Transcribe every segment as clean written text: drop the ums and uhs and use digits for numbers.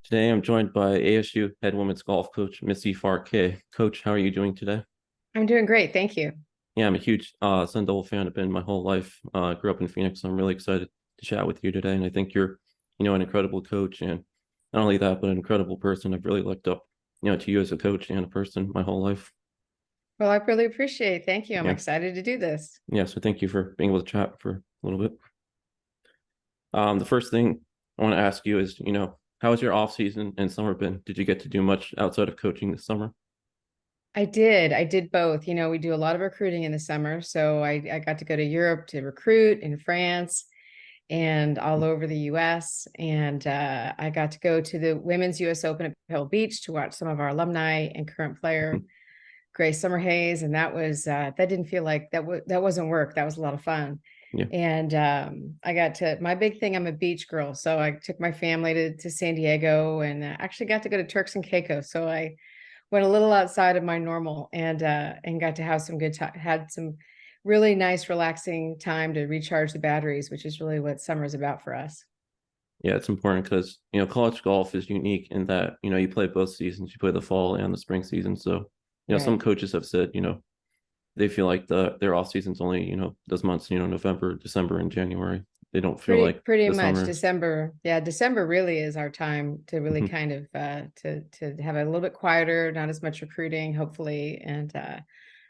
Today I'm joined by ASU head women's golf coach Missy Farr-Kaye. Coach, how are you doing today? I'm doing great. Thank you. Yeah, I'm a huge Sun Devil fan. I've been my whole life. Grew up in Phoenix, so I'm really excited to chat with you today. And I think you're, an incredible coach, and not only that, but an incredible person. I've really looked up, to you as a coach and a person my whole life. Well, I really appreciate it. Thank you. I'm Yeah, excited to do this. yeah. So thank you for being able to chat for a little bit. The first thing I want to ask you is, how has your off season and summer been? Did you get to do much outside of coaching this summer? I did. I did both. We do a lot of recruiting in the summer. So I got to go to Europe to recruit in France and all over the US. And I got to go to the Women's US Open at Pebble Beach to watch some of our alumni and current player, Grace Summerhays. And that didn't feel like that wasn't work. That was a lot of fun. Yeah. And I got to my big thing. I'm a beach girl, so I took my family to San Diego and actually got to go to Turks and Caicos. So I went a little outside of my normal and got to have some good time. Had some really nice, relaxing time to recharge the batteries, which is really what summer is about for us. Yeah, it's important because college golf is unique in that you play both seasons. You play the fall and the spring season. So some Right. coaches have said they feel like their off season's only those months, November, December, and January. They don't feel like Pretty the much summer. December. Yeah, December really is our time to really Mhm, kind of to have a little bit quieter, not as much recruiting, hopefully, and a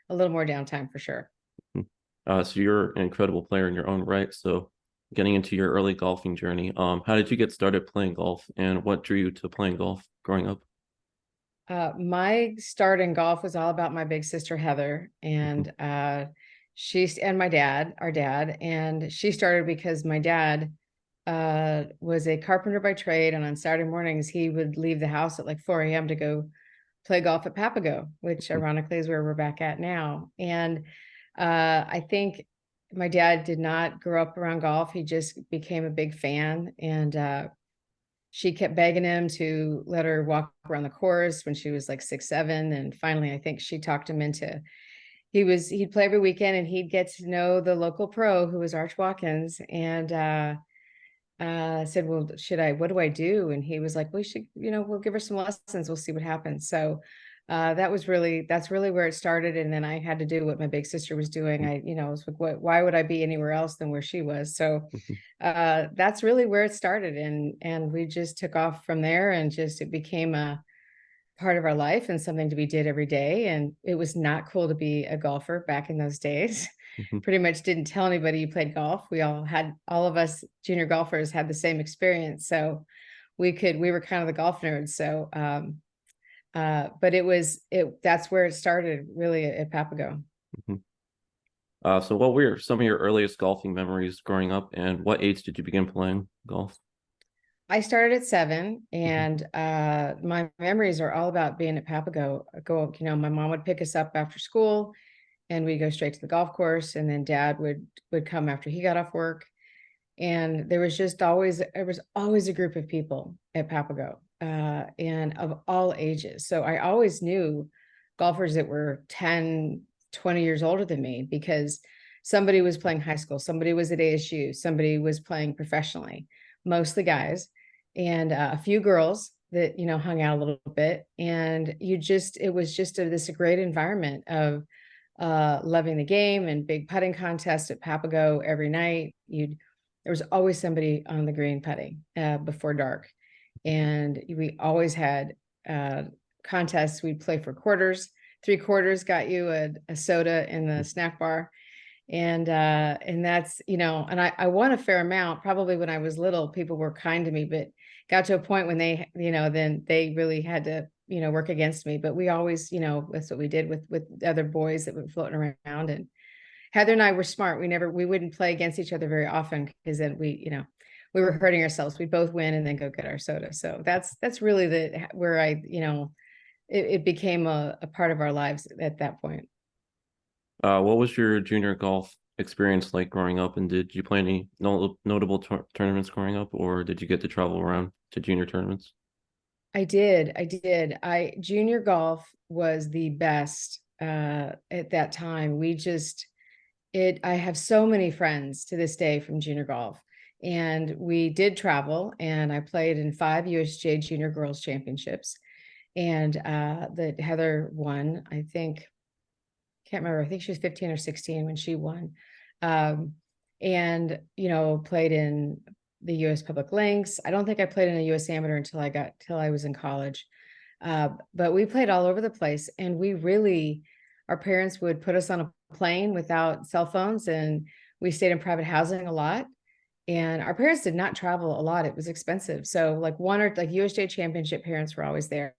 little more downtime for sure. mhm. So you're an incredible player in your own right. So getting into your early golfing journey, how did you get started playing golf, and what drew you to playing golf growing up? My start in golf was all about my big sister Heather, Mhm, and she's and my dad, our dad, and she started because my dad was a carpenter by trade, and on Saturday mornings he would leave the house at like 4 a.m. to go play golf at Papago, which mhm, ironically is where we're back at now. And I think my dad did not grow up around golf; he just became a big fan, and she kept begging him to let her walk around the course when she was like 6, 7. And finally, I think she talked him into he'd play every weekend and he'd get to know the local pro who was Arch Watkins. And said, well, what do I do? And he was like, we should, we'll give her some lessons. We'll see what happens. So that's really where it started. And then I had to do what my big sister was doing. Was like, why would I be anywhere else than where she was? So mhm, that's really where it started. And we just took off from there and just, it became a part of our life and something to be did every day. And it was not cool to be a golfer back in those days. mhm. Pretty much didn't tell anybody you played golf. All of us junior golfers had the same experience. So we were kind of the golf nerds. So, but that's where it started really at Papago. Mhm. So what were some of your earliest golfing memories growing up, and what age did you begin playing golf? I started at 7, Mhm, and my memories are all about being at Papago. My mom would pick us up after school, and we'd go straight to the golf course, and then Dad would come after he got off work, and there was always a group of people at Papago, and of all ages. So I always knew golfers that were 10, 20 years older than me because somebody was playing high school, somebody was at ASU, somebody was playing professionally, mostly guys, and a few girls that hung out a little bit. And it was just this great environment of loving the game and big putting contests at Papago every night. There was always somebody on the green putting before dark. And we always had uh, contests. We'd play for quarters. 3 quarters got you a soda in the snack bar. And that's, and I won a fair amount. Probably when I was little, people were kind to me, but got to a point when then they really had to, work against me. But we always, that's what we did with other boys that were floating around. And Heather and I were smart. We wouldn't play against each other very often because then we were hurting ourselves. We both win and then go get our soda. So that's really where it became a part of our lives at that point. What was your junior golf experience like growing up, and did you play any notable tournaments growing up, or did you get to travel around to junior tournaments? I did. Junior golf was the best at that time. I have so many friends to this day from junior golf. And we did travel, and I played in 5 USJ Junior Girls Championships. And that Heather won, I think, can't remember, I think she was 15 or 16 when she won. And, played in the US Public Links. I don't think I played in a US Amateur until I was in college. But we played all over the place, and our parents would put us on a plane without cell phones, and we stayed in private housing a lot. And our parents did not travel a lot. It was expensive. So like USJ championship parents were always there.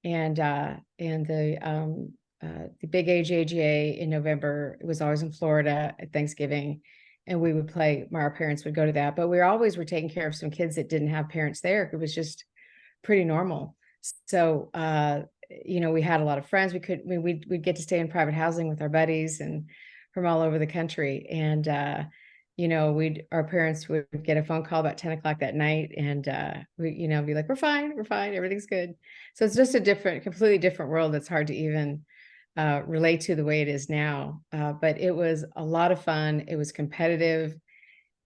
And the big AJGA in November, it was always in Florida at Thanksgiving. And we would play, our parents would go to that, but we always were taking care of some kids that didn't have parents there. It was just pretty normal. So, we had a lot of friends. We'd get to stay in private housing with our buddies and from all over the country. And, our parents would get a phone call about 10 o'clock that night, and we, be like, we're fine, everything's good. So it's just a completely different world that's hard to even relate to the way it is now. But it was a lot of fun. It was competitive.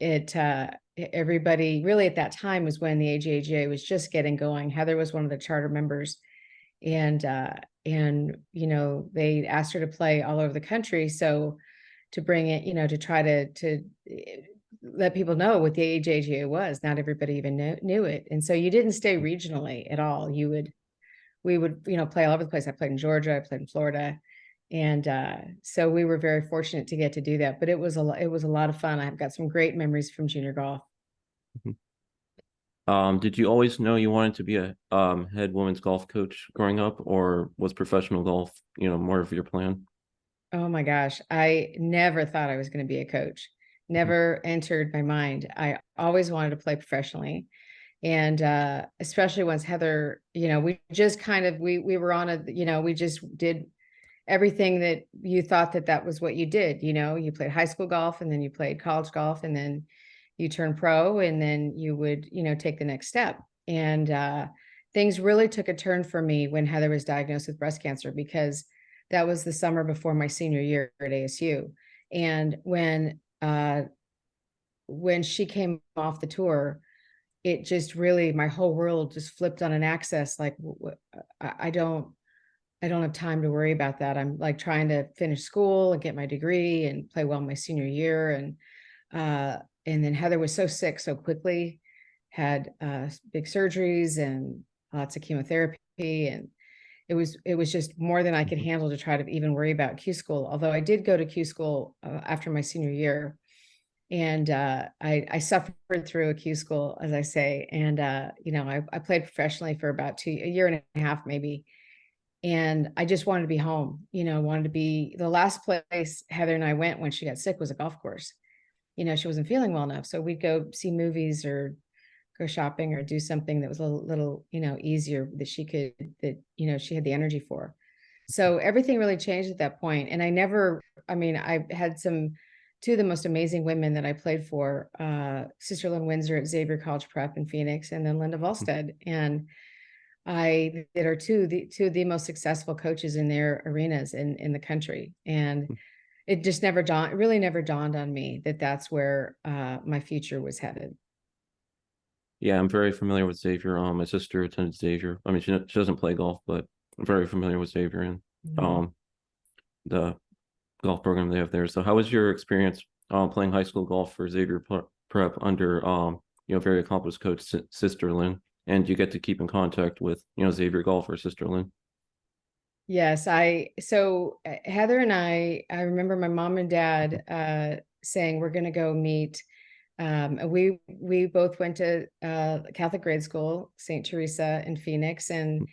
Everybody really at that time was when the AJGA was just getting going. Heather was one of the charter members, and they asked her to play all over the country. So to bring it, to try to let people know what the AJGA was. Not everybody even knew it. And so you didn't stay regionally at all. We would, play all over the place. I played in Georgia, I played in Florida. And so we were very fortunate to get to do that, but it was a lot of fun. I've got some great memories from junior golf. Did you always know you wanted to be a head women's golf coach growing up, or was professional golf, more of your plan? Oh my gosh. I never thought I was going to be a coach. Never entered my mind. I always wanted to play professionally. And especially once Heather, we just we were on we just did everything that you thought that was what you did. You played high school golf, and then you played college golf, and then you turned pro, and then you would, take the next step. And things really took a turn for me when Heather was diagnosed with breast cancer, because that was the summer before my senior year at ASU. And when she came off the tour, it just really, my whole world just flipped on an axis. Like, I don't have time to worry about that. I'm like trying to finish school and get my degree and play well my senior year. And then Heather was so sick so quickly, had big surgeries and lots of chemotherapy. And it was just more than I could handle to try to even worry about Q school. Although I did go to Q school after my senior year. And I suffered through a Q school, as I say. And, I played professionally for about a year and a half, maybe. And I just wanted to be home, wanted to be the last place Heather and I went when she got sick was a golf course. She wasn't feeling well enough. So we'd go see movies or go shopping or do something that was a little, easier that she had the energy for. So everything really changed at that point. And I had two of the most amazing women that I played for, Sister Lynn Windsor at Xavier College Prep in Phoenix, and then Linda Volstead. And I did are two of the most successful coaches in their arenas in the country. And it just really never dawned on me that that's where my future was headed. Yeah, I'm very familiar with Xavier. My sister attended Xavier. I mean, she doesn't play golf, but I'm very familiar with Xavier and the golf program they have there. So how was your experience playing high school golf for Xavier Prep under very accomplished coach Sister Lynn? And you get to keep in contact with Xavier golfer Sister Lynn? Yes, so Heather and I remember my mom and dad saying we're going to go meet. We both went to Catholic grade school, St. Teresa in Phoenix, and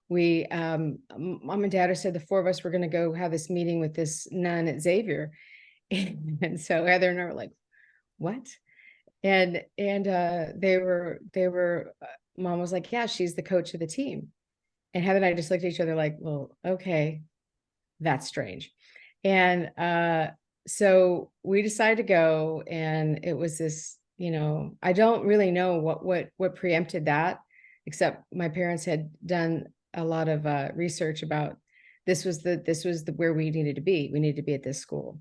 we mom and dad said the four of us were going to go have this meeting with this nun at Xavier. And so Heather and I were like, what? And they were mom was like, yeah, she's the coach of the team. And Heather and I just looked at each other like, well, okay, that's strange. And so we decided to go, and it was this, I don't really know what preempted that, except my parents had done a lot of research about this was where we needed to be. We needed to be at this school.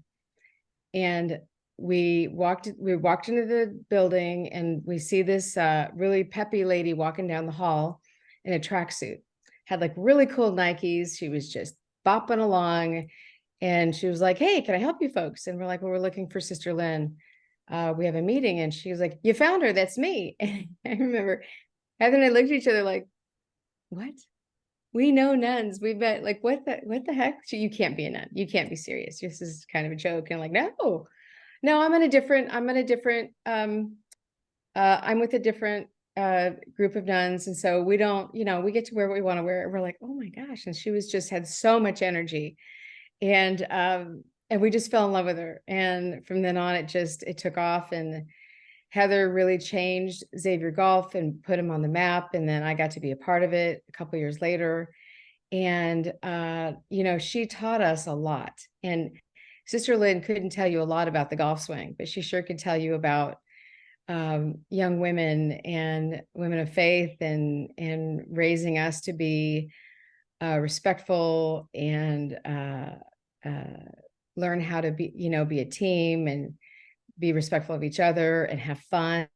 And we walked into the building, and we see this really peppy lady walking down the hall in a tracksuit, had like really cool Nikes. She was just bopping along, and she was like, "Hey, can I help you folks?" And we're like, "Well, we're looking for Sister Lynn. We have a meeting." And she was like, "You found her, that's me." And I remember Heather and I looked at each other like, "What? We know nuns. We've met, like, what the heck? You can't be a nun. You can't be serious. This is kind of a joke." And like, no, I'm with a different group of nuns. And so we don't, we get to wear what we want to wear. And we're like, "Oh my gosh." And she was just had so much energy. And we just fell in love with her. And from then on, it took off. And Heather really changed Xavier Golf and put him on the map. And then I got to be a part of it a couple years later. And she taught us a lot. And Sister Lynn couldn't tell you a lot about the golf swing, but she sure could tell you about young women and women of faith, and raising us to be respectful, and learn how to be a team, and be respectful of each other, and have fun.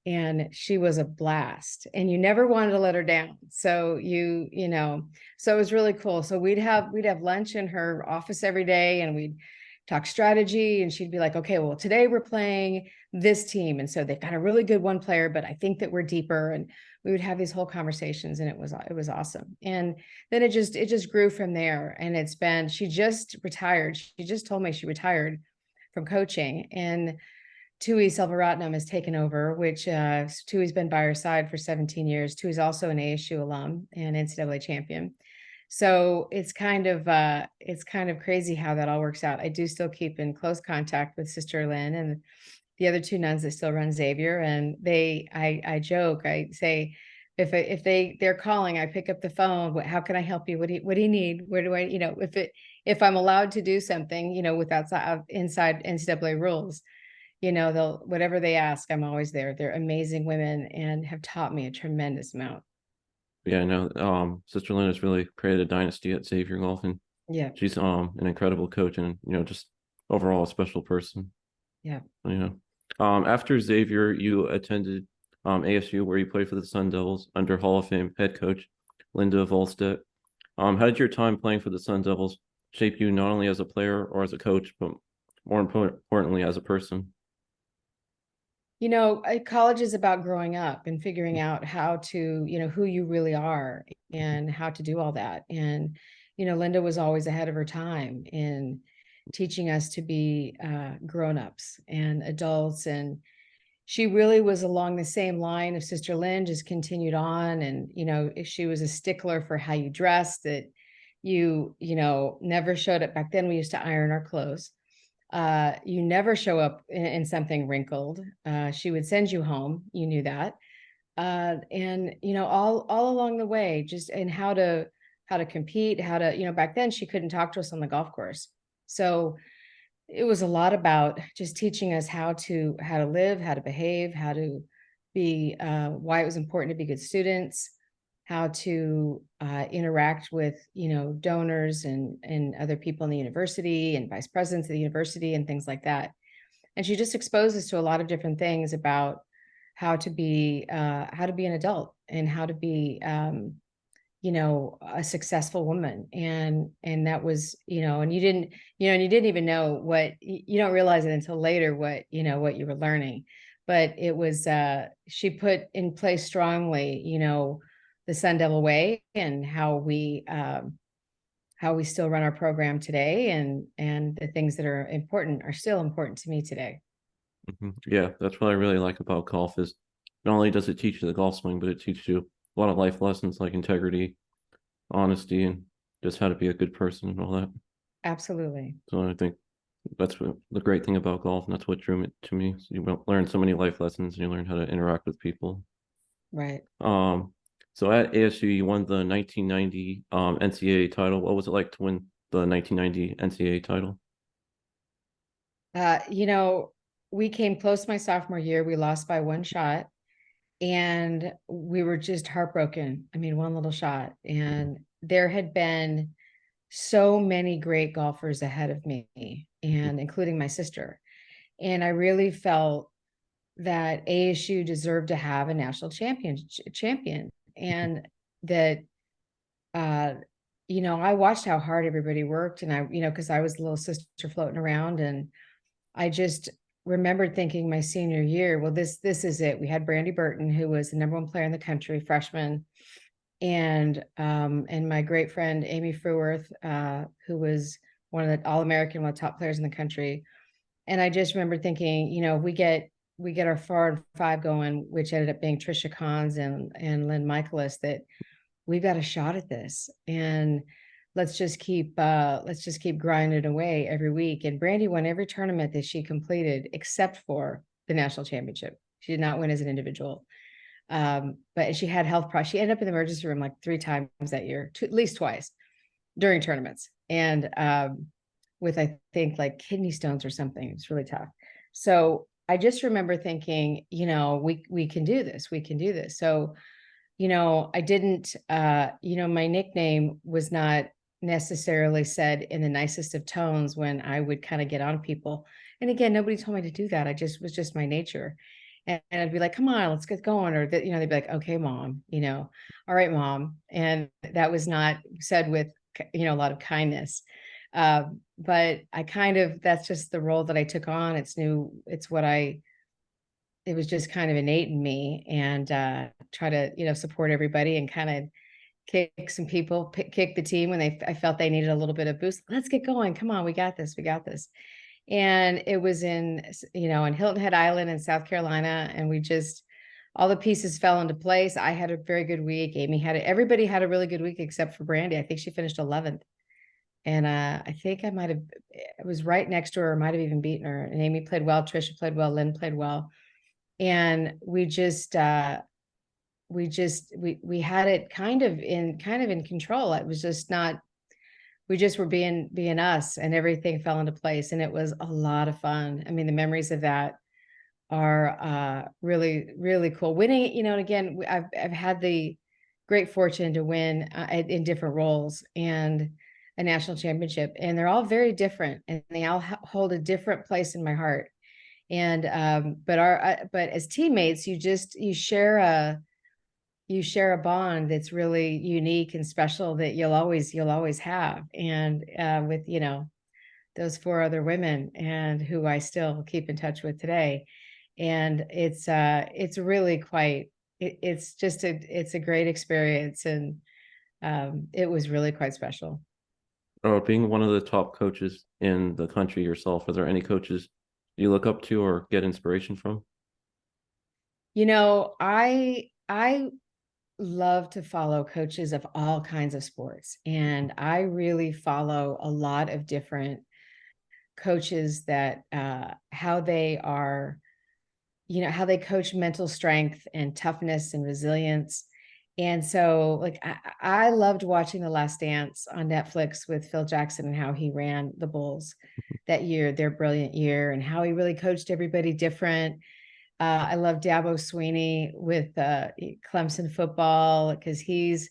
And she was a blast, and you never wanted to let her down. So so it was really cool. So we'd have lunch in her office every day, and we'd talk strategy, and she'd be like, "Okay, well, today we're playing this team. And so they've got a really good one player, but I think that we're deeper." And we would have these whole conversations, and it was awesome. And then it just grew from there. And she just retired. She just told me she retired from coaching, and Tui Selvaratnam has taken over, which Tui's been by her side for 17 years. Tui's also an ASU alum and NCAA champion. So it's kind of crazy how that all works out. I do still keep in close contact with Sister Lynn and the other two nuns that still run Xavier. And I joke, I say, if they're calling, I pick up the phone. How can I help you? What do you need? Where do I, if I'm allowed to do something, without inside NCAA rules, they'll, whatever they ask, I'm always there. They're amazing women and have taught me a tremendous amount. Yeah, I know. Sister Lynn has really created a dynasty at Xavier Golf, and Yeah. she's an incredible coach, and just overall a special person. Yeah. After Xavier, you attended ASU, where you played for the Sun Devils under Hall of Fame head coach Linda Volstedt. How did your time playing for the Sun Devils shape you, not only as a player or as a coach, but more importantly as a person? College is about growing up and figuring out how to, who you really are and how to do all that. And, Linda was always ahead of her time in teaching us to be grown-ups and adults. And she really was along the same line of Sister Lynn, just continued on. And, she was a stickler for how you dressed, that never showed up. Back then we used to iron our clothes. You never show up in something wrinkled. She would send you home. You knew that. And all along the way, just in how to compete, how to, back then she couldn't talk to us on the golf course. So it was a lot about just teaching us how to live, how to behave, how to be, why it was important to be good students, how to interact with, donors and other people in the university and vice presidents of the university and things like that. And she just exposed us to a lot of different things about how to be an adult, and how to be, a successful woman. And that was, and you didn't even know what, you don't realize it until later, what you were learning. But it was, she put in place strongly, the Sun Devil way, and how we still run our program today, and the things that are important are still important to me today. Yeah, that's what I really like about golf, is not only does it teach you the golf swing, but it teaches you a lot of life lessons like integrity, honesty, and just how to be a good person and all that. Absolutely. So I think that's the great thing about golf, and that's what drew it to me. So you learn so many life lessons, and you learn how to interact with people. Right. So at ASU, you won the 1990 NCAA title. What was it like to win the 1990 NCAA title? We came close my sophomore year. We lost by one shot, and we were just heartbroken. I mean, one little shot. And there had been so many great golfers ahead of me, and including my sister. And I really felt that ASU deserved to have a national champion, and that, uh, I watched how hard everybody worked, and because I was the little sister floating around, and I just remembered thinking my senior year, well, this is it. We had Brandy Burton, who was the number one player in the country, freshman, and my great friend Amy Fruworth, who was one of the All-American, one of the top players in the country. And I just remember thinking, we get our 4 and 5 going, which ended up being Trisha Cons and Lynn Michaelis, that we've got a shot at this. And let's just keep grinding away every week. And Brandy won every tournament that she completed except for the national championship. She did not win as an individual. But she had health problems. She ended up in the emergency room like 3 times that year, at least twice during tournaments. And with, I think, like kidney stones or something. It's really tough. So I just remember thinking, we can do this. We can do this. So, I didn't, my nickname was not necessarily said in the nicest of tones when I would kind of get on people. And again, nobody told me to do that. Was just my nature. And I'd be like, come on, let's get going. Or that, they'd be like, okay, mom, all right, mom. And that was not said with, a lot of kindness. But that's just the role that I took on. It was just kind of innate in me, and try to, support everybody and kind of kick some people, kick the team when I felt they needed a little bit of boost. Let's get going. Come on, we got this. We got this. And it was in Hilton Head Island in South Carolina. And all the pieces fell into place. I had a very good week. Everybody had a really good week except for Brandy. I think she finished 11th. And I think I was right next to her, or might have even beaten her. And Amy played well. Trisha played well. Lynn played well. And we had it kind of in control. It was just not, we just were being us, and everything fell into place, and it was a lot of fun. I mean, the memories of that are really, really cool. Winning, and again, I've had the great fortune to win in different roles and a national championship, and they're all very different, and they all hold a different place in my heart. And but as teammates, you share a bond that's really unique and special, that you'll always have. And with those 4 other women, and who I still keep in touch with today. And it's really it's a great experience, and it was really quite special. Being one of the top coaches in the country yourself, are there any coaches you look up to or get inspiration from? I love to follow coaches of all kinds of sports, and I really follow a lot of different coaches, that how they are, how they coach mental strength and toughness and resilience. And so, like, I loved watching The Last Dance on Netflix with Phil Jackson, and how he ran the Bulls that year, their brilliant year, and how he really coached everybody different. I love Dabo Sweeney with Clemson football, because he's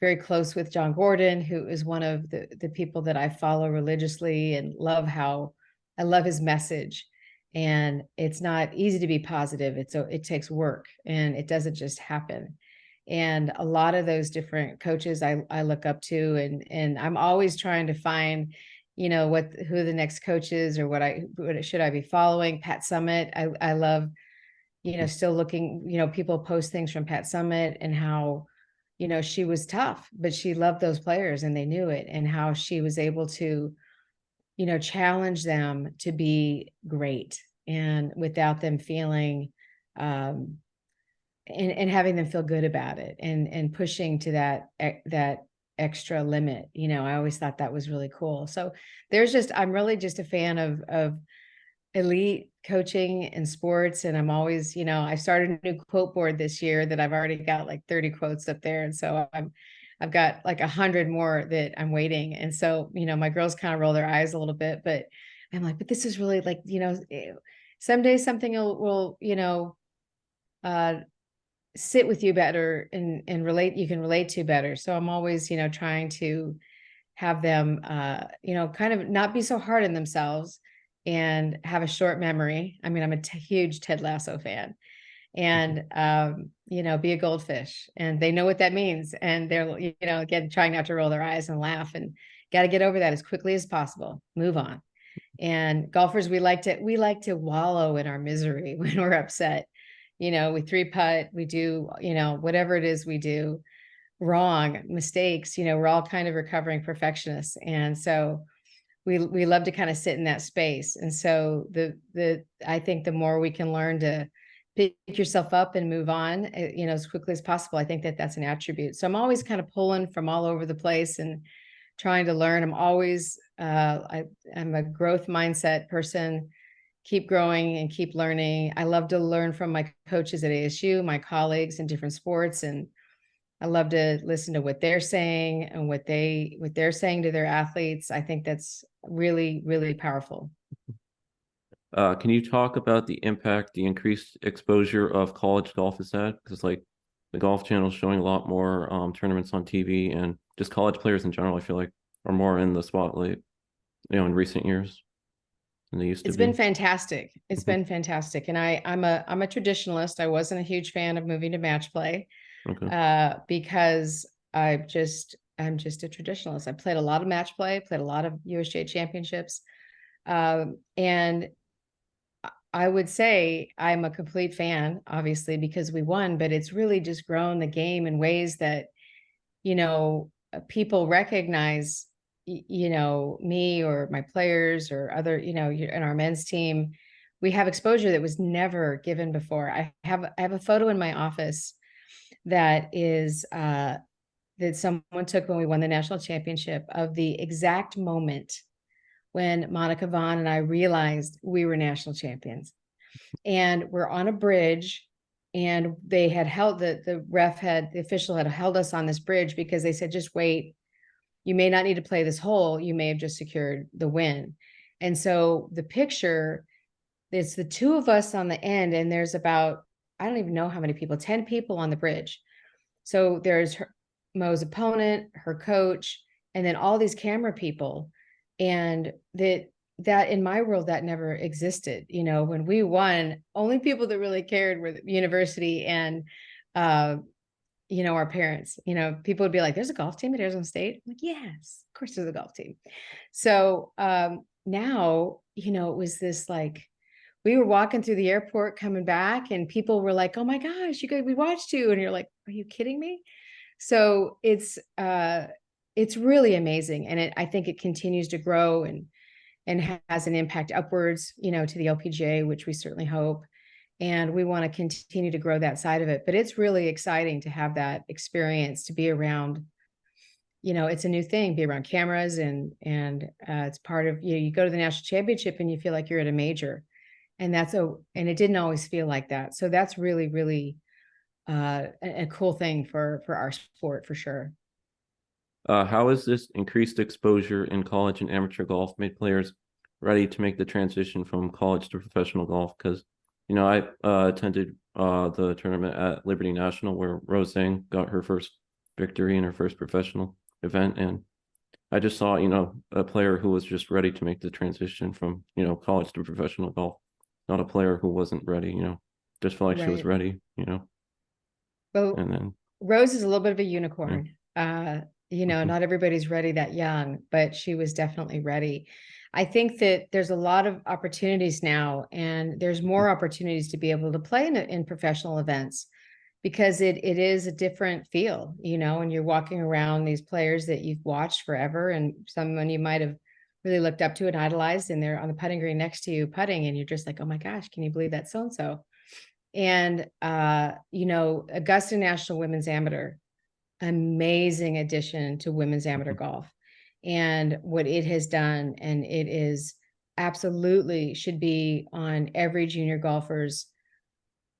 very close with John Gordon, who is one of the people that I follow religiously, and I love his message. And it's not easy to be positive. It takes work, and it doesn't just happen. And a lot of those different coaches I look up to, and I'm always trying to find, who the next coach is, or what should I be following. Pat Summitt, I love, still looking, people post things from Pat Summitt, and how, she was tough, but she loved those players, and they knew it, and how she was able to, challenge them to be great, and without them feeling, and having them feel good about it, and pushing to that extra limit. I always thought that was really cool. So I'm really just a fan of elite coaching in sports. And I'm always, I started a new quote board this year that I've already got like 30 quotes up there. And so I've got like 100 more that I'm waiting. And so, my girls kind of roll their eyes a little bit, but I'm like, but this is really like, someday something will sit with you better, and you can relate to better. So I'm always, trying to have them, kind of not be so hard on themselves, and have a short memory. I mean, I'm a huge Ted Lasso fan, and be a goldfish, and they know what that means, and they're again trying not to roll their eyes and laugh, and got to get over that as quickly as possible, move on. And golfers, we like to wallow in our misery when we're upset. We three putt, we do whatever it is we do wrong, mistakes, we're all kind of recovering perfectionists, and so we love to kind of sit in that space. And so I think the more we can learn to pick yourself up and move on, as quickly as possible, I think that that's an attribute. So I'm always kind of pulling from all over the place and trying to learn. I'm always I'm a growth mindset person. Keep growing and keep learning. I love to learn from my coaches at ASU, my colleagues in different sports, and I love to listen to what they're saying and what they're saying to their athletes. I think that's really, really powerful. Can you talk about the impact the increased exposure of college golf has had? Because like the Golf Channel is showing a lot more tournaments on TV, and just college players in general, I feel like, are more in the spotlight, in recent years than they used to It's be. been fantastic. It's been fantastic. And I'm a traditionalist. I wasn't a huge fan of moving to match play because I'm just a traditionalist. I played a lot of match play, played a lot of USGA championships. And I would say I'm a complete fan, obviously, because we won, but it's really just grown the game in ways that, people recognize, me or my players or other, in our men's team. We have exposure that was never given before. I have a photo in my office that is that someone took when we won the national championship, of the exact moment when Monica Vaughn and I realized we were national champions. And we're on a bridge, and they had held the official had held us on this bridge because they said, just wait, you may not need to play this hole, you may have just secured the win. And so the picture, it's the two of us on the end, and there's about, I don't even know how many people, 10 people on the bridge. So there's Mo's opponent, her coach, and then all these camera people. And that in my world, that never existed. When we won, only people that really cared were the university and our parents. People would be like, there's a golf team at Arizona State. I'm like, yes, of course there's a golf team. So now, it was this, like, we were walking through the airport coming back, and people were like, oh my gosh, we watched you. And you're like, are you kidding me? So it's really amazing. And I think it continues to grow and has an impact upwards, to the LPGA, which we certainly hope. And we want to continue to grow that side of it. But it's really exciting to have that experience, to be around, it's a new thing, be around cameras, and it's part of, you go to the national championship and you feel like you're at a major. And and it didn't always feel like that. So that's really, really a cool thing for our sport, for sure. How has this increased exposure in college and amateur golf made players ready to make the transition from college to professional golf? Because, I attended the tournament at Liberty National where Rose Zhang got her first victory in her first professional event. And I just saw, a player who was just ready to make the transition from, college to professional golf, not a player who wasn't ready, just felt like she was ready, Well, and then Rose is a little bit of a unicorn. Not everybody's ready that young, but she was definitely ready. I think that there's a lot of opportunities now, and there's more opportunities to be able to play in professional events, because it is a different feel, and you're walking around these players that you've watched forever, and someone you might have really looked up to and idolized, and they're on the putting green next to you putting, and you're just like, oh my gosh, can you believe that so-and-so? And, Augusta National Women's Amateur, amazing addition to women's amateur golf, and what it has done. And it is absolutely should be on every junior golfer's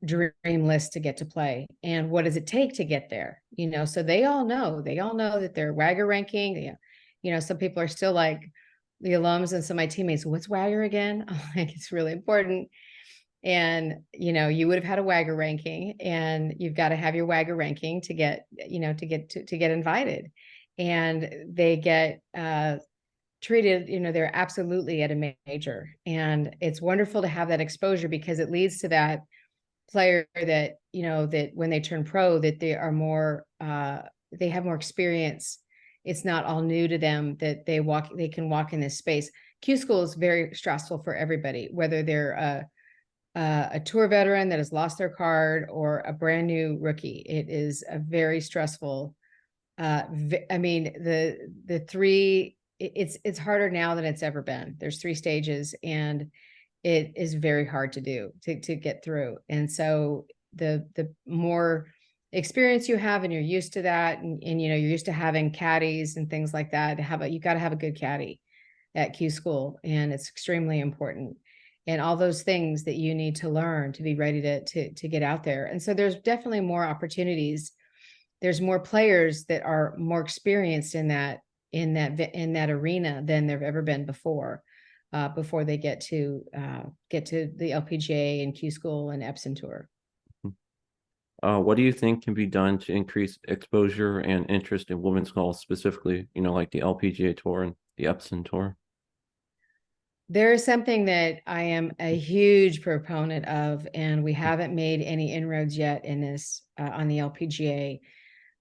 dream list to get to play. And what does it take to get there? So they all know that their WAGR ranking, some people are still like, the alums and some of my teammates, what's WAGR again? I'm like, it's really important. And, you would have had a WAGR ranking, and you've got to have your WAGR ranking to get, to get invited. And they get, treated, they're absolutely at a major. And it's wonderful to have that exposure, because it leads to that player that, that when they turn pro, that they are more, they have more experience. It's not all new to them, that they can walk in this space. Q school is very stressful for everybody, whether they're a tour veteran that has lost their card or a brand new rookie. It is a very stressful. I mean, the three, it's harder now than it's ever been. There's 3 stages, and it is very hard to do, to get through. And so the more experience you have, and you're used to that, and you're used to having caddies and things like that, you got to have a good caddy at Q school, and it's extremely important. And all those things that you need to learn to be ready to get out there. And so there's definitely more opportunities. There's more players that are more experienced in that arena than there've ever been before they get to the LPGA and Q school and Epson tour. What do you think can be done to increase exposure and interest in women's golf, specifically, like the LPGA tour and the Epson tour? There is something that I am a huge proponent of, and we haven't made any inroads yet in this on the LPGA.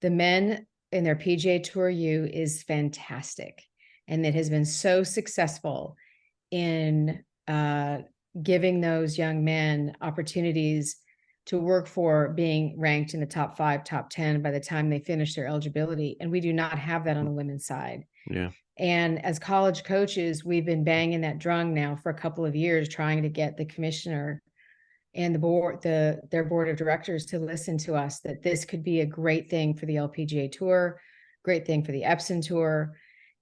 The men in their PGA Tour U is fantastic, and it has been so successful in giving those young men opportunities to work for being ranked in the top 5, top 10 by the time they finish their eligibility. And we do not have that on the women's side. Yeah. And as college coaches, we've been banging that drum now for a couple of years, trying to get the commissioner and the board, their board of directors, to listen to us, that this could be a great thing for the LPGA tour, great thing for the Epson tour.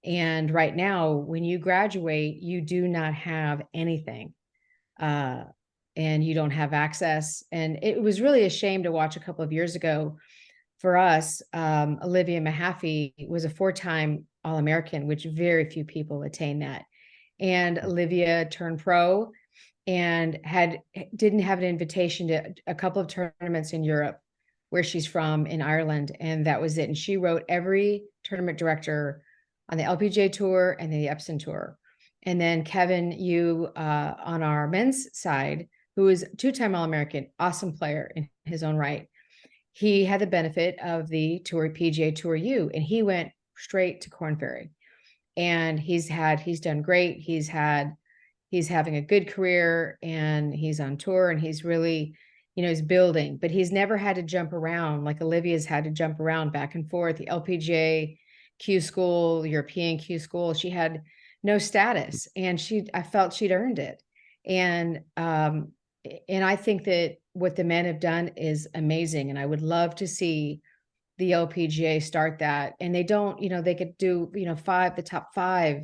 And right now, when you graduate, you do not have anything, and you don't have access. And it was really a shame to watch a couple of years ago for us. Olivia Mahaffey was a 4-time All-American, which very few people attain that. And Olivia turned pro and didn't have an invitation to a couple of tournaments in Europe, where she's from, in Ireland, and that was it. And she wrote every tournament director on the LPGA tour and the Epson tour. And then Kevin Yu, on our men's side, who is 2-time All-American, awesome player in his own right, he had the benefit of the tour PGA Tour U, and he went straight to Korn Ferry, and he's done great. He's having a good career, and he's on tour, and he's really, he's building, but he's never had to jump around like Olivia's had to jump around back and forth. The LPGA Q school, European Q school, she had no status, and I felt she'd earned it. And I think that what the men have done is amazing. And I would love to see the LPGA start that. And they don't, they could do, the top 5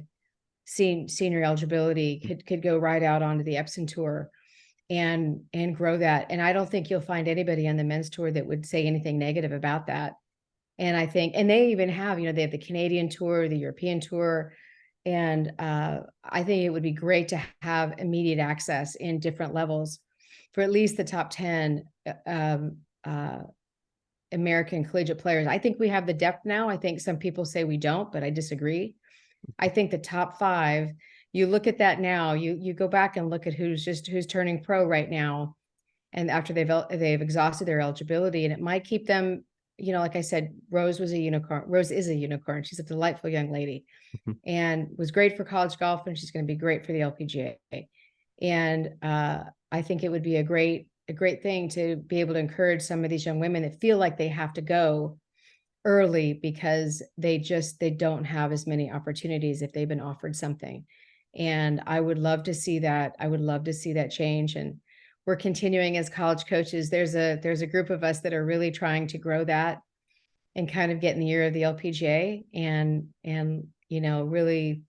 senior eligibility could go right out onto the Epson tour and grow that. And I don't think you'll find anybody on the men's tour that would say anything negative about that. And I think, and they even have, they have the Canadian tour, the European tour. And I think it would be great to have immediate access in different levels for at least the top 10 American collegiate players. I think we have the depth now. I think some people say we don't, but I disagree. I think the top 5, you look at that now, you go back and look at who's turning pro right now, and after they've exhausted their eligibility, and it might keep them, like I said, Rose is a unicorn. She's a delightful young lady and was great for college golf, and she's going to be great for the LPGA. And I think it would be a great thing to be able to encourage some of these young women that feel like they have to go early because they don't have as many opportunities if they've been offered something. And I would love to see that. I would love to see that change. And we're continuing as college coaches. There's a group of us that are really trying to grow that and kind of get in the ear of the LPGA and really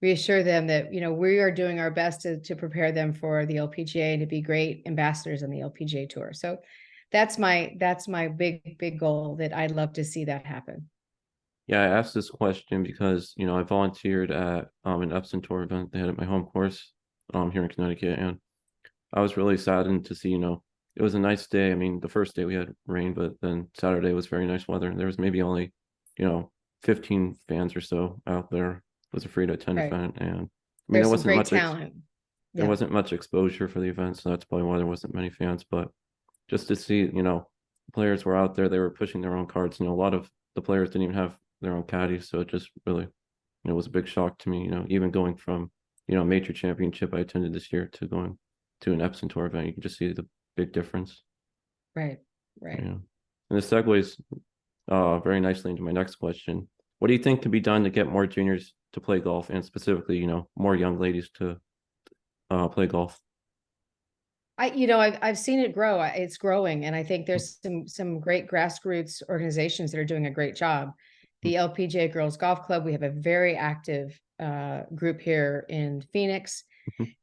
reassure them that, we are doing our best to prepare them for the LPGA and to be great ambassadors on the LPGA tour. So that's my big goal, that I'd love to see that happen. Yeah, I asked this question because, I volunteered at an Epson tour event they had at my home course here in Connecticut, and I was really saddened to see, it was a nice day. I mean, the first day we had rain, but then Saturday was very nice weather, and there was maybe only, 15 fans or so out there. was a free to attend Right. event, and I mean There's some great talent. there Yeah. wasn't much exposure for the event, so that's probably why there wasn't many fans. But just to see, players were out there, they were pushing their own carts. A lot of the players didn't even have their own caddies, so it just really, was a big shock to me. Even going from, a major championship I attended this year to going to an Epson Tour event, you can just see the big difference. Right. Right. Yeah, and this segues very nicely into my next question. What do you think can be done to get more juniors to play golf, and specifically, more young ladies to play golf? I've seen it grow. It's growing, and I think there's some great grassroots organizations that are doing a great job. The LPGA Girls Golf Club, we have a very active group here in Phoenix,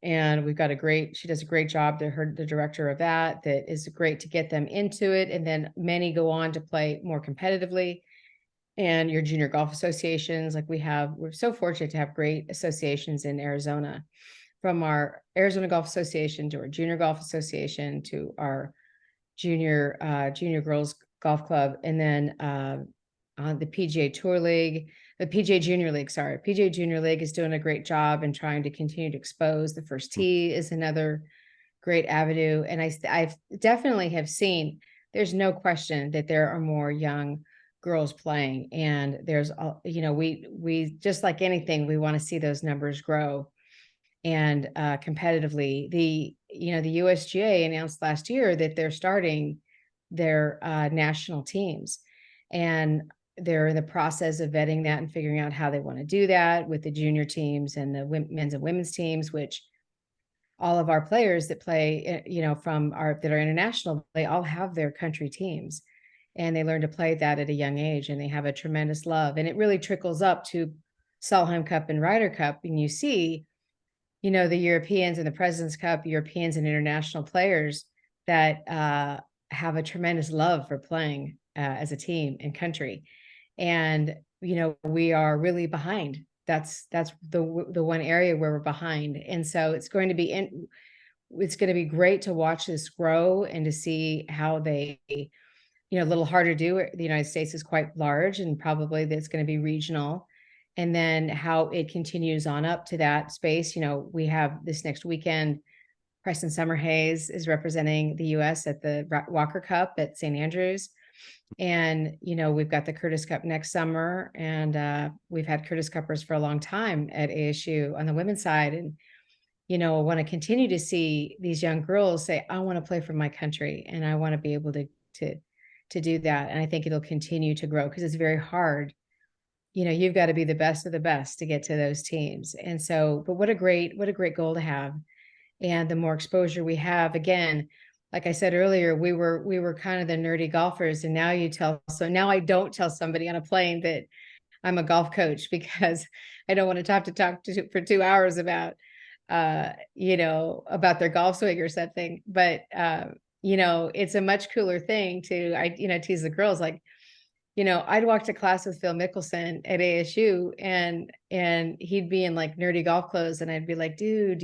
and we've got she does a great job. The director of that is great to get them into it, and then many go on to play more competitively. And your junior golf associations, like we're so fortunate to have great associations in Arizona, from our Arizona Golf Association to our Junior Golf Association to our junior girls golf club, and then on the PGA Tour League, the PGA Junior League. Sorry, PGA Junior League is doing a great job and trying to continue to expose. The First Tee is another great avenue, and I've definitely have seen. There's no question that there are more young girls playing, and there's we just like anything, we want to see those numbers grow. And competitively, the USGA announced last year that they're starting their national teams, and they're in the process of vetting that and figuring out how they want to do that with the junior teams and the men's and women's teams, which all of our players that play, that are international, they all have their country teams, and they learn to play that at a young age, and they have a tremendous love, and it really trickles up to Solheim Cup and Ryder Cup, and you see the Europeans and the President's Cup, Europeans and international players that have a tremendous love for playing as a team and country. And, we are really behind. That's the one area where we're behind. And so it's going to be great to watch this grow and to see how they, a little harder to do. The United States is quite large, and probably that's going to be regional. And then how it continues on up to that space. We have this next weekend, Preston Summerhays is representing the U.S. at the Walker Cup at St. Andrews. And, we've got the Curtis Cup next summer, and we've had Curtis Cuppers for a long time at ASU on the women's side. And, I want to continue to see these young girls say, I want to play for my country, and I want to be able to do that. And I think it'll continue to grow because it's very hard. You've got to be the best of the best to get to those teams. And so, but what a great goal to have. And the more exposure we have, again, like I said earlier, we were kind of the nerdy golfers. And now now I don't tell somebody on a plane that I'm a golf coach, because I don't want to talk to for 2 hours about, about their golf swing or something. But, it's a much cooler thing to, tease the girls, like, I'd walk to class with Phil Mickelson at ASU, and he'd be in like nerdy golf clothes, and I'd be like, dude,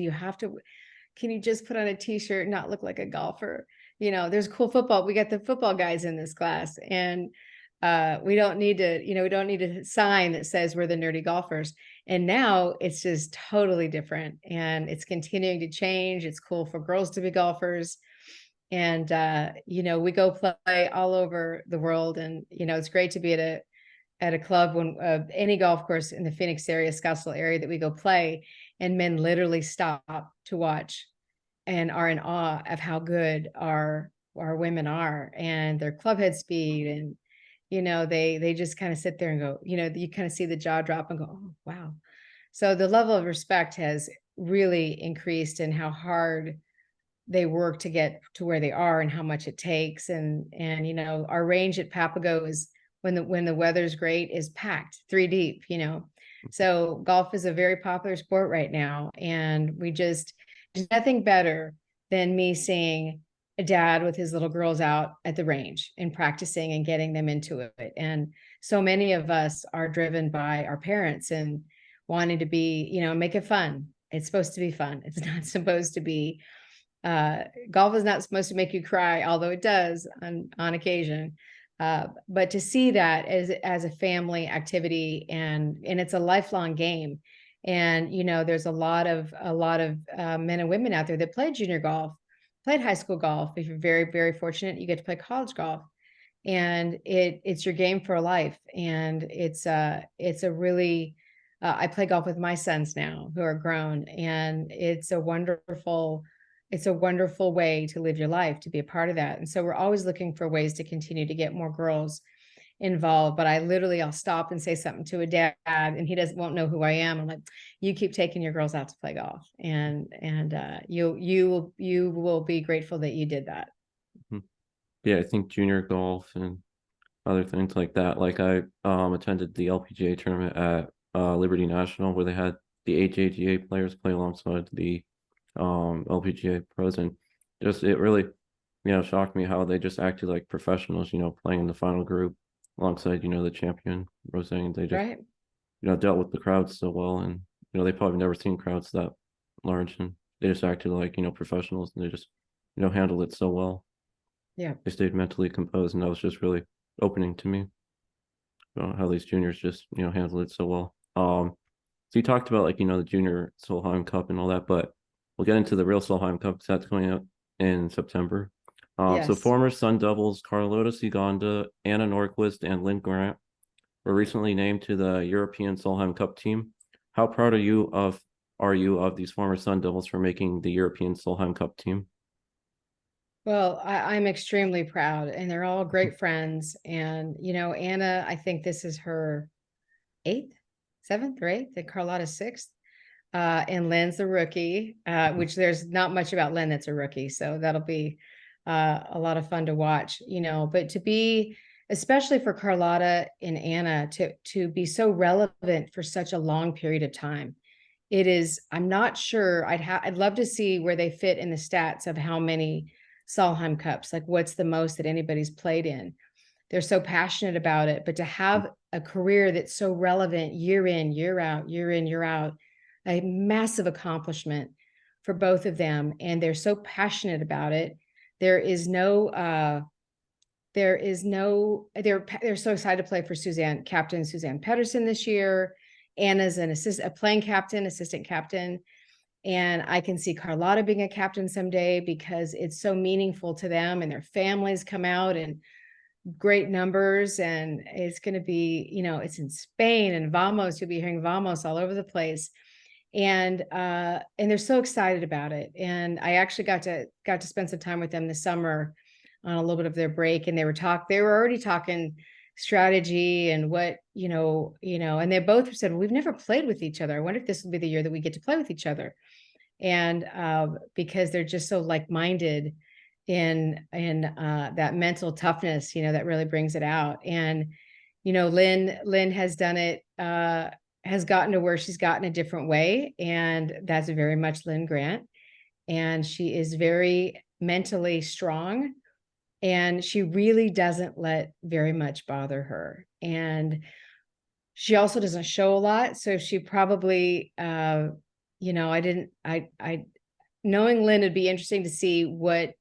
can you just put on a t-shirt and not look like a golfer? There's cool football. We got the football guys in this class, and we don't need a sign that says we're the nerdy golfers. And now it's just totally different, and it's continuing to change. It's cool for girls to be golfers. And, we go play all over the world, and, it's great to be at a club when any golf course in the Phoenix area, Scottsdale area, that we go play, and men literally stop to watch and are in awe of how good our women are, and their club head speed. And, they just kind of sit there and go, you kind of see the jaw drop and go, oh, wow. So the level of respect has really increased, and how hard they work to get to where they are, and how much it takes. And our range at Papago is, when the weather's great, is packed 3 deep. So golf is a very popular sport right now, and there's nothing better than me seeing a dad with his little girls out at the range and practicing and getting them into it. And so many of us are driven by our parents and wanting to be, make it fun. It's supposed to be fun. It's not supposed to be golf is not supposed to make you cry, although it does on occasion. But to see that as a family activity, and it's a lifelong game. And, there's a lot of men and women out there that played junior golf, played high school golf. If you're very, very fortunate, you get to play college golf, and it's your game for life. And it's a really, I play golf with my sons now who are grown, and it's a wonderful way to live your life, to be a part of that. And so we're always looking for ways to continue to get more girls involved. But I'll stop and say something to a dad, and he won't know who I am. I'm like, you keep taking your girls out to play golf, and you will be grateful that you did that. Mhm. Yeah, I think junior golf and other things like that. Like I attended the LPGA tournament at Liberty National where they had the HAGA players play alongside the LPGA pros, and just it really shocked me how they just acted like professionals, playing in the final group alongside, the champion Rose, and they just, Right. dealt with the crowds so well, and they probably never seen crowds that large, and they just acted like, professionals, and they just, handled it so well. Yeah. They stayed mentally composed, and that was just really opening to me how these juniors just, handled it so well. So you talked about like, the junior Solheim Cup and all that, but we'll get into the real Solheim Cup because that's coming up in September. So Yes. former Sun Devils Carlota Siganda, Anna Norquist, and Lynn Grant were recently named to the European Solheim Cup team. How proud are you of these former Sun Devils for making the European Solheim Cup team? Well, I'm extremely proud, and they're all great friends. And, Anna, I think this is her eighth, seventh or eighth, and Carlotta's sixth. And Lynn's the rookie, which there's not much about Lynn that's a rookie. So that'll be a lot of fun to watch, but to be, especially for Carlotta and Anna, to be so relevant for such a long period of time. I'm not sure. I'd love to see where they fit in the stats of how many Solheim Cups, like what's the most that anybody's played in. They're so passionate about it, but to have a career that's so relevant year in, year out, year in, year out, a massive accomplishment for both of them. And they're so passionate about it. There is no, they're so excited to play for Captain Suzanne Pedersen this year. Anna's a playing captain, assistant captain. And I can see Carlotta being a captain someday because it's so meaningful to them, and their families come out in great numbers. And it's going to be, it's in Spain and Vamos. You'll be hearing Vamos all over the place. And they're so excited about it. And I actually got to spend some time with them this summer on a little bit of their break, and they were already talking strategy and and they both said, we've never played with each other. I wonder if this will be the year that we get to play with each other. And because they're just so like-minded in that mental toughness, that really brings it out. And Lynn has done it, has gotten to where she's gotten a different way, and that's very much Lynn Grant. And she is very mentally strong, and she really doesn't let very much bother her. And she also doesn't show a lot, so she probably, knowing Lynn, it'd be interesting to see what,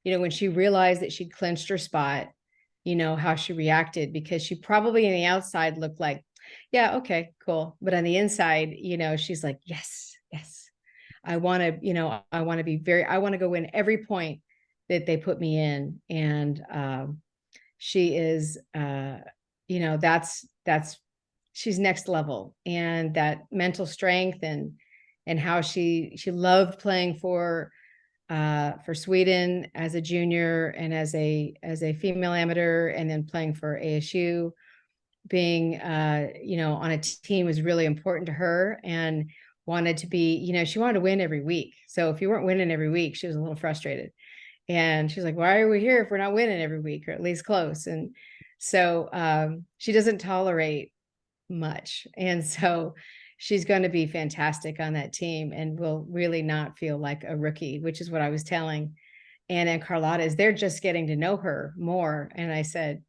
when she realized that she'd clinched her spot, how she reacted, because she probably in the outside looked like, yeah, okay, cool. But on the inside, she's like, yes, yes. I want to, I want to go win every point that they put me in. And she is, she's next level. And that mental strength and how she loved playing for Sweden as a junior and as a female amateur, and then playing for ASU, being on a team was really important to her, and wanted to be, she wanted to win every week. So if you weren't winning every week, she was a little frustrated. And she's like, why are we here if we're not winning every week, or at least close? And so she doesn't tolerate much. And so she's going to be fantastic on that team, and will really not feel like a rookie, which is what I was telling Anna and Carlotta, is they're just getting to know her more. And I said,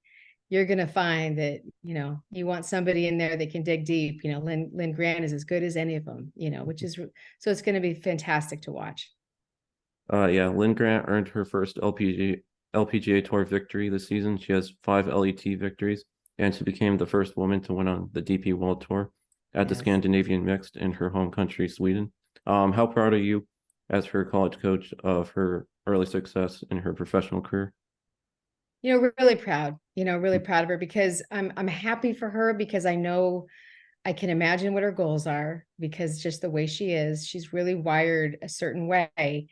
you're going to find that, you want somebody in there that can dig deep. Lynn Grant is as good as any of them, which is, so it's going to be fantastic to watch. Yeah, Lynn Grant earned her first LPGA Tour victory this season. She has 5 LET victories, and she became the first woman to win on the DP World Tour. at the Yes. Scandinavian Mixed in her home country, Sweden. How proud are you as her college coach of her early success in her professional career? We're really proud, really proud of her because I'm happy for her because I know I can imagine what her goals are because just the way she is, she's really wired a certain way.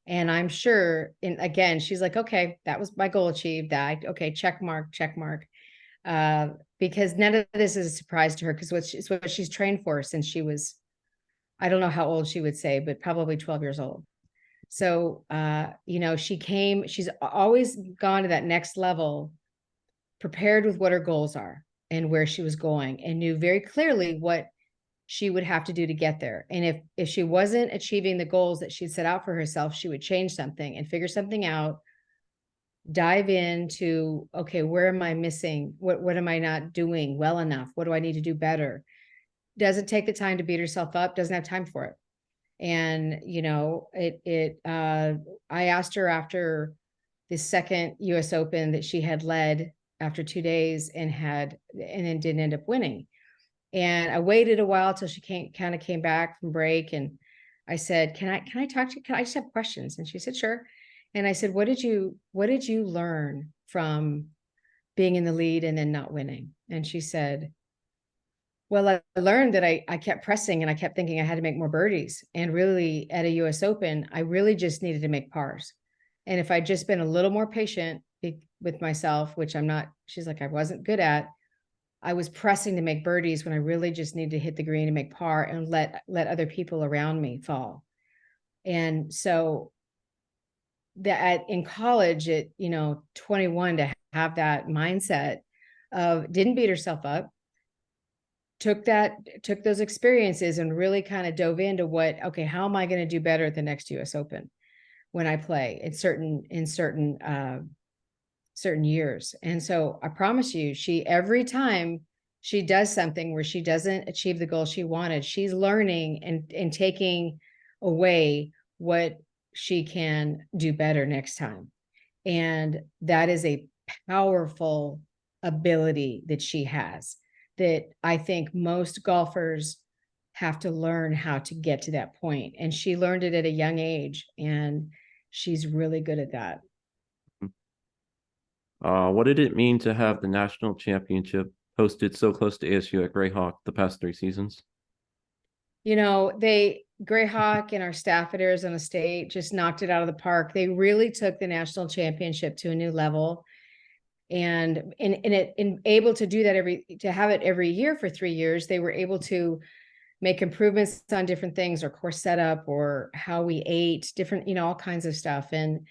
And I'm sure, and again, she's like, okay, that was my goal achieved. That okay, check mark, check mark. Because none of this is a surprise to her because it's what she's trained for since she was, I don't know how old she would say, but probably 12 years old. So, she's always gone to that next level, prepared with what her goals are and where she was going, and knew very clearly what she would have to do to get there. And if she wasn't achieving the goals that she'd set out for herself, she would change something and figure something out, dive into, okay, where am I missing? What am I not doing well enough? What do I need to do better? Doesn't take the time to beat herself up, doesn't have time for it. And I asked her after the second US Open that she had led after 2 days and then didn't end up winning. And I waited a while till she kind of came back from break. And I said, can I talk to you? Can I just have questions? And she said, sure. And I said, what did you learn from being in the lead and then not winning? And she said, well, I learned that I kept pressing and I kept thinking I had to make more birdies. And really at a US Open, I really just needed to make pars. And if I'd just been a little more patient with myself, which I'm not, she's like, I wasn't good at, I was pressing to make birdies when I really just needed to hit the green and make par and let other people around me fall. And so that in college at 21 to have that mindset of didn't beat herself up, took those experiences and really kind of dove into how am I going to do better at the next US Open when I play in certain years. And so I promise you, every time she does something where she doesn't achieve the goal she wanted, she's learning and taking away what she can do better next time. And that is a powerful ability that she has that I think most golfers have to learn how to get to that point. And she learned it at a young age, and she's really good at that. What did it mean to have the national championship hosted so close to ASU at Greyhawk the past 3 seasons? Greyhawk and our staff at Arizona State just knocked it out of the park. They really took the national championship to a new level. And able to do that to have it every year for 3 years, they were able to make improvements on different things, or course setup, or how we ate, different, all kinds of stuff. And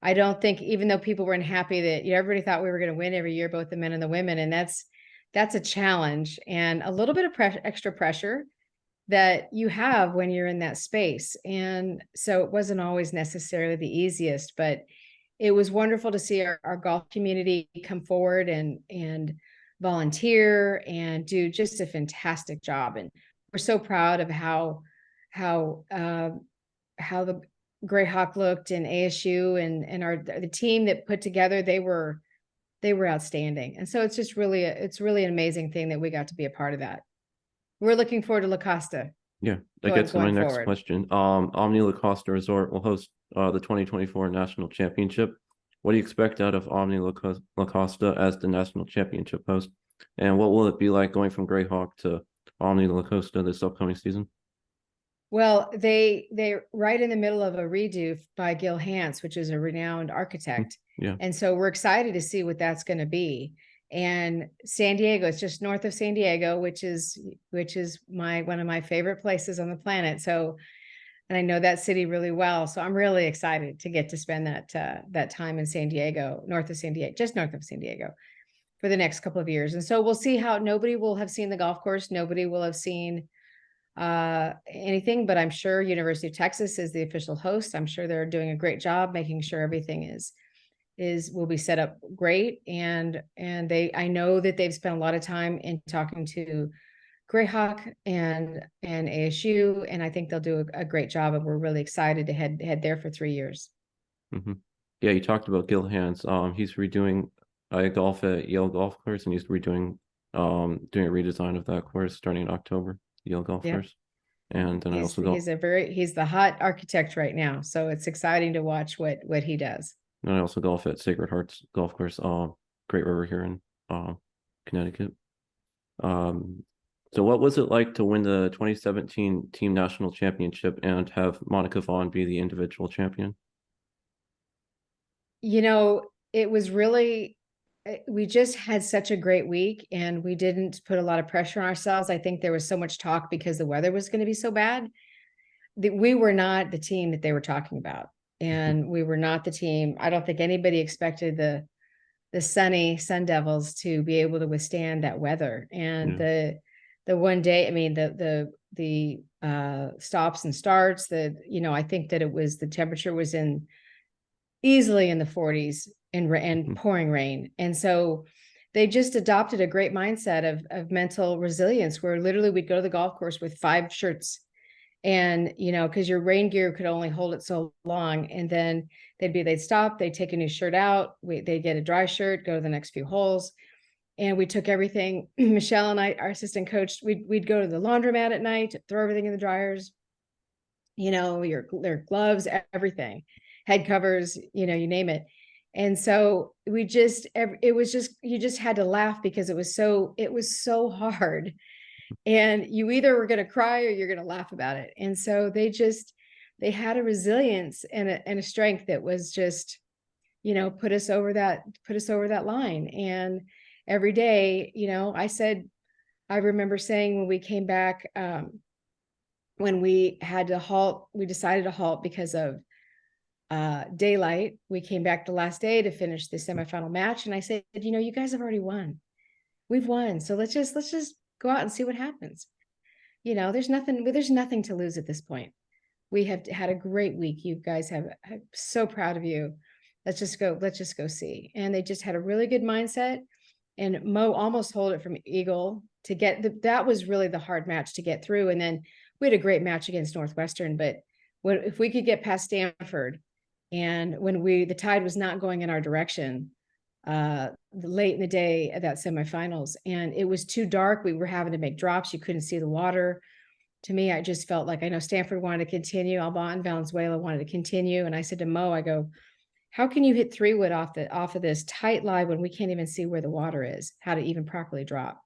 I don't think, even though people weren't happy that everybody thought we were going to win every year, both the men and the women, and that's a challenge and a little bit of extra pressure that you have when you're in that space. And so it wasn't always necessarily the easiest, but it was wonderful to see our golf community come forward and volunteer and do just a fantastic job. And we're so proud of how the Greyhawk looked, and ASU and the team that put together, they were outstanding. And so it's just really an amazing thing that we got to be a part of that. We're looking forward to La Costa. Yeah, that gets to my next forward. question. Omni La Costa Resort will host the 2024 National Championship. What do you expect out of Omni La Costa as the national championship host? And what will it be like going from Greyhawk to Omni La Costa this upcoming season? Well, they're right in the middle of a redo by Gil Hanse, which is a renowned architect. Yeah. And so we're excited to see what that's going to be. And San Diego, it's just north of San Diego, which is one of my favorite places on the planet. So, and I know that city really well. So I'm really excited to get to spend that time in San Diego, just north of San Diego, for the next couple of years. And so we'll see how nobody will have seen the golf course. Nobody will have seen anything, but I'm sure University of Texas is the official host. I'm sure they're doing a great job making sure everything will be set up great. And I know that they've spent a lot of time in talking to Greyhawk and ASU, and I think they'll do a great job. And we're really excited to head there for 3 years. Mm-hmm. Yeah, you talked about Gil Hanse. He's redoing golf at Yale Golf Course, and he's redoing doing a redesign of that course starting in October, the Yale golf Yep. course. And then I He's also go he's a very he's the hot architect right now. So it's exciting to watch what he does. and I also golf at Sacred Hearts Golf Course, Great River here in Connecticut. Um, so what was it like to win the 2017 team national championship and have Monica Vaughn be the individual champion? You know, it was really we just had such a great week and we didn't put a lot of pressure on ourselves. I think there was so much talk because the weather was going to be so bad that we were not the team that they were talking about. And we were not the team. I don't think anybody expected the sunny Sun Devils to be able to withstand that weather. And Yeah. the one day, I mean, the stops and starts, I think that it was the temperature was in easily in the 40s and pouring rain. And so they just adopted a great mindset of mental resilience where literally we'd go to the golf course with 5 shirts and because your rain gear could only hold it so long, and then they'd stop, they'd take a new shirt out, they'd get a dry shirt, go to the next few holes, and we took everything. Michelle and I, our assistant coach, we'd go to the laundromat at night, throw everything in the dryers, their gloves, everything, head covers, you name it. And so it was just, you just had to laugh because it was so hard, and you either were going to cry or you're going to laugh about it. And so they had a resilience and a strength that was just, put us over that line. And every day, I remember saying when we came back, when we had to halt, we decided to halt because of daylight. We came back the last day to finish the semifinal match. And I said, you guys have already won. We've won. So let's just go out and see what happens. There's nothing to lose at this point. We have had a great week. You guys I'm so proud of you. Let's just go see. And they just had a really good mindset. And Mo almost hold it from Eagle to get that was really the hard match to get through. And then we had a great match against Northwestern, but if we could get past Stanford, and when the tide was not going in our direction, late in the day at that semifinals, and it was too dark. We were having to make drops. You couldn't see the water. To me, I just felt like, I know Stanford wanted to continue. Alba and Valenzuela wanted to continue. And I said to Mo, I go, how can you hit 3-wood off of this tight lie when we can't even see where the water is, how to even properly drop?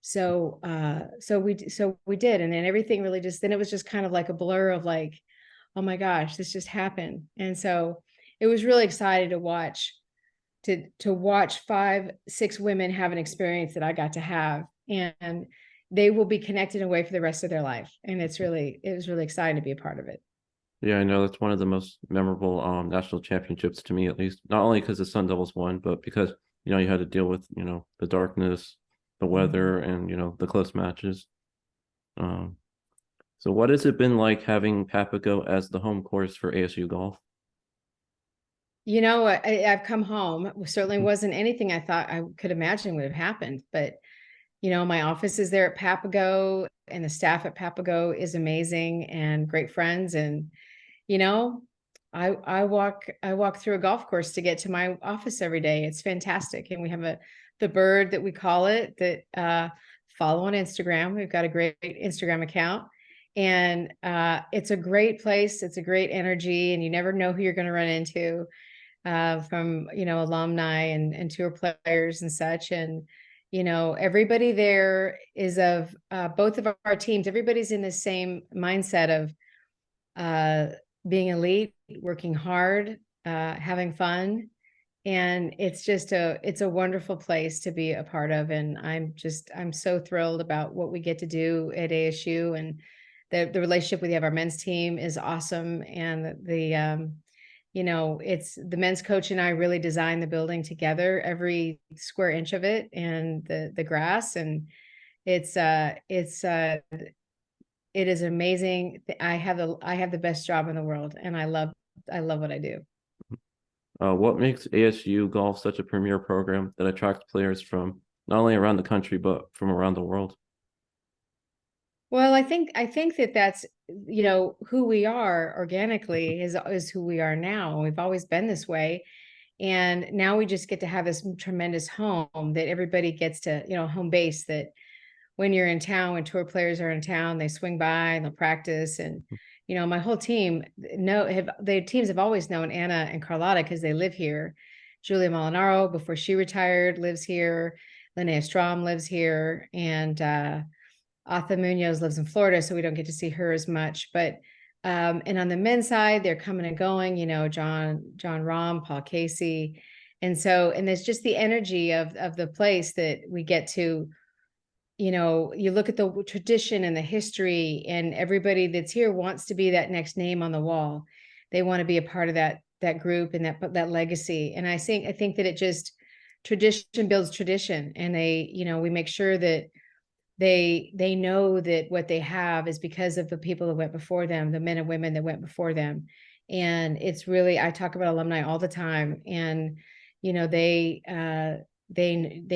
So we did. And then everything really then it was just kind of like a blur of like, oh my gosh, this just happened. And so it was really exciting to watch 5, 6 women have an experience that I got to have, and they will be connected in a way for the rest of their life. And it was really exciting to be a part of it. Yeah, I know that's one of the most memorable national championships to me, at least. Not only because the Sun Devils won, but because you had to deal with the darkness, the weather, and the close matches. Um, so what has it been like having Papago as the home course for ASU golf? I've come home. It certainly wasn't anything I thought I could imagine would have happened, but my office is there at Papago, and the staff at Papago is amazing and great friends. And I walk through a golf course to get to my office every day. It's fantastic. And we have the bird that we call it that follow on Instagram. We've got a great Instagram account, and it's a great place. It's a great energy, and you never know who you're going to run into from alumni and tour players and such. And everybody there is of both of our teams. Everybody's in the same mindset of being elite, working hard, having fun. And it's a wonderful place to be a part of. And I'm so thrilled about what we get to do at ASU, and the relationship we have. Our men's team is awesome. And it's the men's coach and I really designed the building together, every square inch of it, and the grass. And it is amazing. I have the best job in the world, and I love what I do. What makes ASU golf such a premier program that attracts players from not only around the country but from around the world? Well, I think that's who we are organically is who we are now. We've always been this way. And now we just get to have this tremendous home that everybody gets to, home base, that when you're in town, when tour players are in town, they swing by and they'll practice. And, my whole team the teams have always known Anna and Carlotta because they live here. Julia Molinaro, before she retired, lives here. Linnea Strom lives here. And Atha Munoz lives in Florida, so we don't get to see her as much. But and on the men's side, they're coming and going, John Rahm, Paul Casey. And there's just the energy of the place that we get to, you look at the tradition and the history, and everybody that's here wants to be that next name on the wall. They want to be a part of that group and that legacy. And I think that it just, tradition builds tradition, and we make sure that they know that what they have is because of the people that went before them, the men and women that went before them. And it's really, I talk about alumni all the time, and they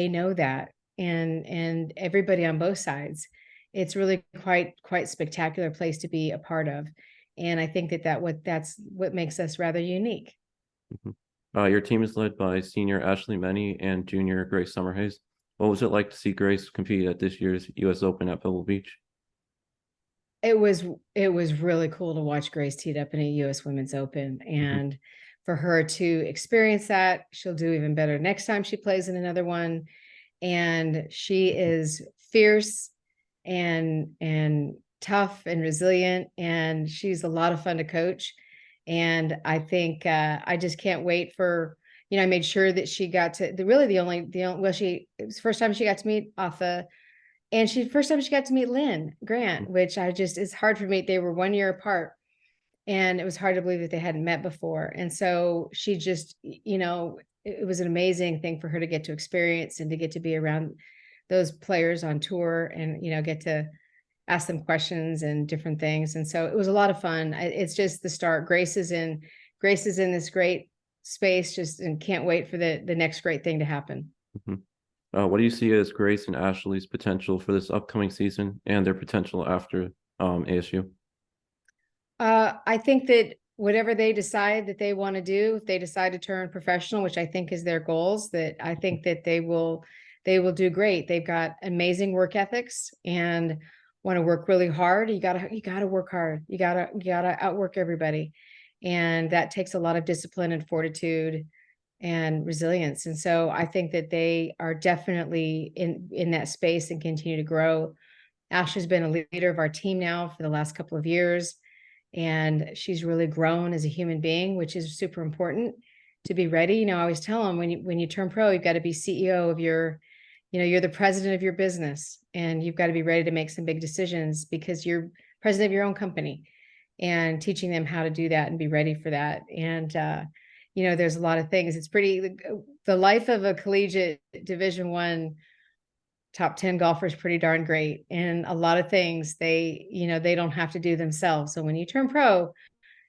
know that, and everybody on both sides. It's really quite spectacular place to be a part of. And I think that's what makes us rather unique. Your team is led by senior Ashley Menny and junior Grace Summerhays. What was it like to see Grace compete at this year's U.S. Open at Pebble Beach? It was really cool to watch Grace teed up in a U.S. Women's Open, and for her to experience that. She'll do even better next time she plays in another one. And she is fierce and tough and resilient, and she's a lot of fun to coach. And I think I just can't wait for, I made sure that she got to it was the first time she got to meet Atha, and first time she got to meet Lynn Grant, which it's hard for me. They were 1 year apart, and it was hard to believe that they hadn't met before. And so she just, it was an amazing thing for her to get to experience and to get to be around those players on tour, and, get to ask them questions and different things. And so it was a lot of fun. It's just the start. Grace is in this great space, and can't wait for the next great thing to happen. What do you see as Grace and Ashley's potential for this upcoming season and their potential after ASU? I think that whatever they decide that they want to do, if they decide to turn professional, which I think is their goals, that I think that they will do great. They've got amazing work ethics and want to work really hard. You gotta work hard. You gotta outwork everybody. And that takes a lot of discipline and fortitude and resilience. And so I think that they are definitely in that space and continue to grow. Ashley's been a leader of our team now for the last couple of years, and she's really grown as a human being, which is super important to be ready. I always tell them, when you turn pro, you've got to be CEO of your, you're the president of your business, and you've got to be ready to make some big decisions because you're president of your own company, and teaching them how to do that and be ready for that. And, there's a lot of things. It's the life of a collegiate Division I top 10 golfer is pretty darn great. And a lot of things they don't have to do themselves. So when you turn pro,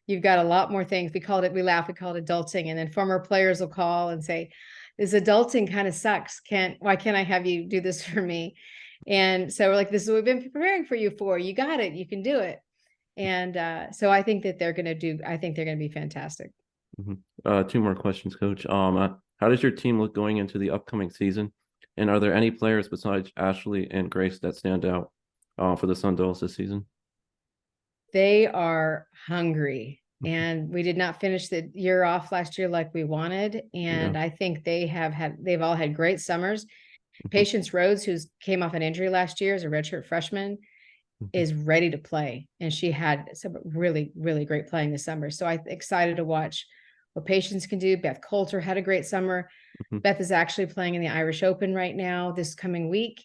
you've got a lot more things. We laugh, we call it adulting. And then former players will call and say, this adulting kind of sucks. Why can't I have you do this for me? And so we're like, this is what we've been preparing for you for. You got it. You can do it. And so I think that they're going to be fantastic. Two more questions, Coach. How does your team look going into the upcoming season? And are there any players besides Ashley and Grace that stand out for the Sun Devils this season? They are hungry, and we did not finish the year off last year like we wanted. And I think they've all had great summers. Patience Rhodes, who came off an injury last year as a redshirt freshman, is ready to play. And she had some really, really great playing this summer. So I'm excited to watch what Patience can do. Beth Coulter had a great summer. Beth is actually playing in the Irish Open right now this coming week.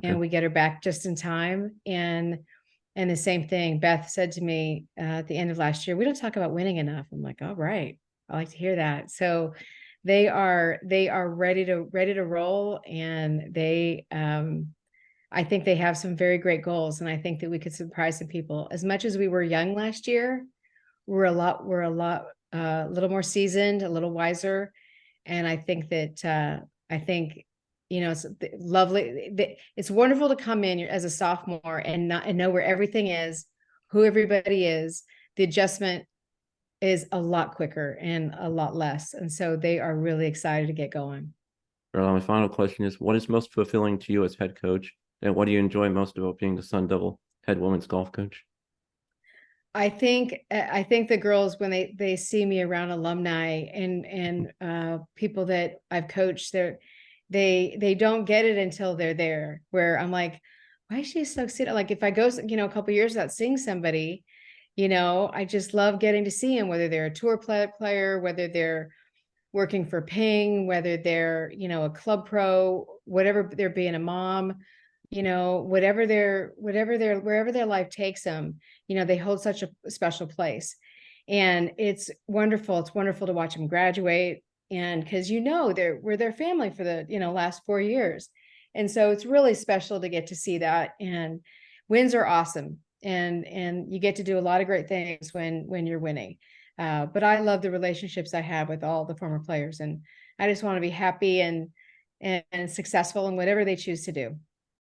And we get her back just in time. And the same thing, Beth said to me at the end of last year, we don't talk about winning enough. I'm like, all right, I like to hear that. So they are ready to roll. And I think they have some very great goals. And I think that we could surprise some people. As much as we were young last year, we're a little more seasoned, a little wiser. And I think that, it's lovely. It's wonderful to come in as a sophomore and know where everything is, who everybody is, the adjustment is a lot quicker and a lot less. And so they are really excited to get going. My final question is, what is most fulfilling to you as head coach, and what do you enjoy most about being the Sun Devil head women's golf coach? I think the girls, when they see me around alumni and people that I've coached, they don't get it until they're there, where I'm like, why is she so excited? Like if I go, a couple years without seeing somebody, I just love getting to see them, whether they're a tour player, whether they're working for Ping, whether they're, a club pro, whatever they're being a mom, wherever their life takes them, they hold such a special place. And it's wonderful. It's wonderful to watch them graduate. And because, we're their family for the, last 4 years. And so it's really special to get to see that. And wins are awesome. And you get to do a lot of great things when you're winning. But I love the relationships I have with all the former players, and I just want to be happy and successful in whatever they choose to do.